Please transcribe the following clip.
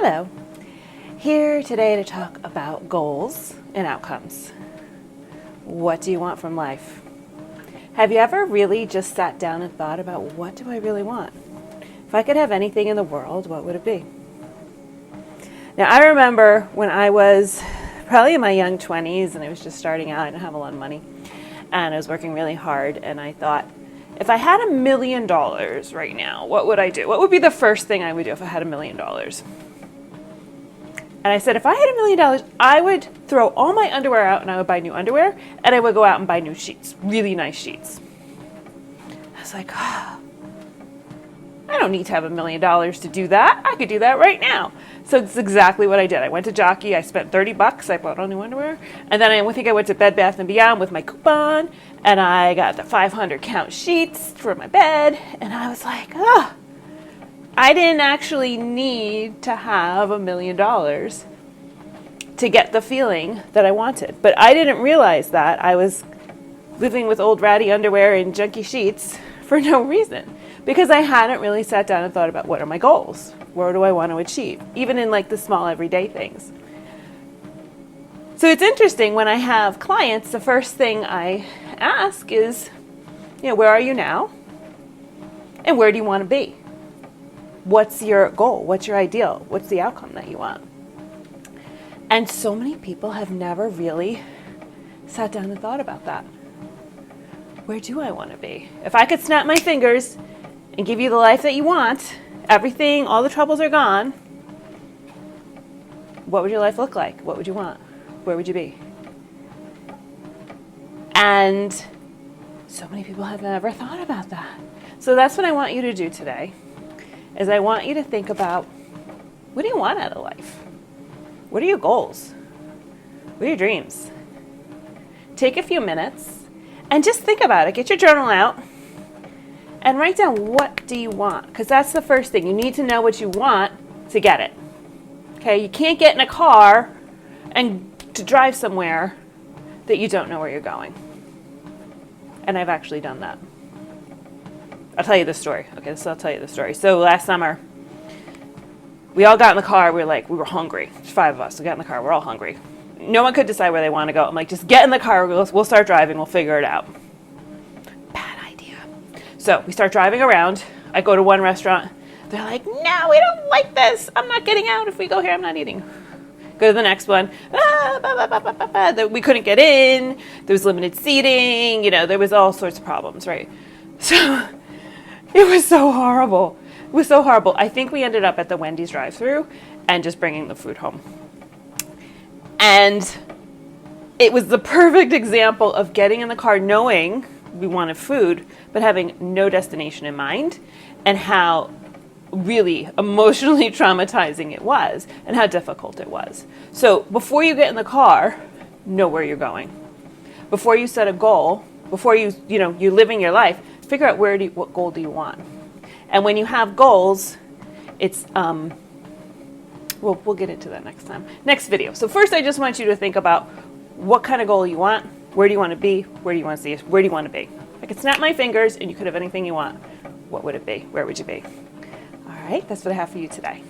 Hello, here today to talk about goals and outcomes. What do you want from life? Have you ever really just sat down and thought about, what do I really want? If I could have anything in the world, what would it be? Now, I remember when I was probably in my young 20s and I was just starting out, I didn't have a lot of money, and I was working really hard, and I thought, if I had $1 million right now, what would I do? What would be the first thing I would do if I had $1 million? And I said, if I had $1 million, I would throw all my underwear out and I would buy new underwear, and I would go out and buy new sheets, really nice sheets. I was like, oh, I don't need to have $1 million to do that. I could do that right now. So it's exactly what I did. I went to Jockey, I spent $30, I bought all new underwear, and then I think I went to Bed Bath & Beyond with my coupon, and I got the 500 count sheets for my bed, and I was like, oh, I didn't actually need to have $1 million to get the feeling that I wanted. But I didn't realize that I was living with old ratty underwear and junky sheets for no reason, because I hadn't really sat down and thought about, what are my goals? Where do I want to achieve? Even in like the small everyday things. So it's interesting, when I have clients, the first thing I ask is, where are you now? And where do you want to be? What's your goal? What's your ideal? What's the outcome that you want? And so many people have never really sat down and thought about that. Where do I want to be? If I could snap my fingers and give you the life that you want, everything, all the troubles are gone, what would your life look like? What would you want? Where would you be? And so many people have never thought about that. So that's what I want you to do today. Is I want you to think about, what do you want out of life? What are your goals? What are your dreams? Take a few minutes and just think about it. Get your journal out and write down, what do you want? Because that's the first thing. You need to know what you want to get it. Okay, you can't get in a car and to drive somewhere that you don't know where you're going. And I've actually done that. I'll tell you the story. Okay, so I'll tell you the story. So last summer, we all got in the car. We were hungry. There's 5 of us. We got in the car. We're all hungry. No one could decide where they want to go. I'm like, just get in the car. We'll start driving. We'll figure it out. Bad idea. So we start driving around. I go to one restaurant. They're like, no, we don't like this. I'm not getting out. If we go here, I'm not eating. Go to the next one. We couldn't get in. There was limited seating. There was all sorts of problems, right? So it was so horrible. It was so horrible. I think we ended up at the Wendy's drive-thru and just bringing the food home. And it was the perfect example of getting in the car knowing we wanted food, but having no destination in mind, and how really emotionally traumatizing it was and how difficult it was. So before you get in the car, know where you're going. Before you set a goal, before you're living your life, figure out what goal do you want. And when you have goals, it's, we'll get into that next video. So first, I just want you to think about what kind of goal you want, where do you want to be, where do you want to see it, where do you want to be? I could snap my fingers and you could have anything you want. What would it be? Where would you be? All right, that's what I have for you today.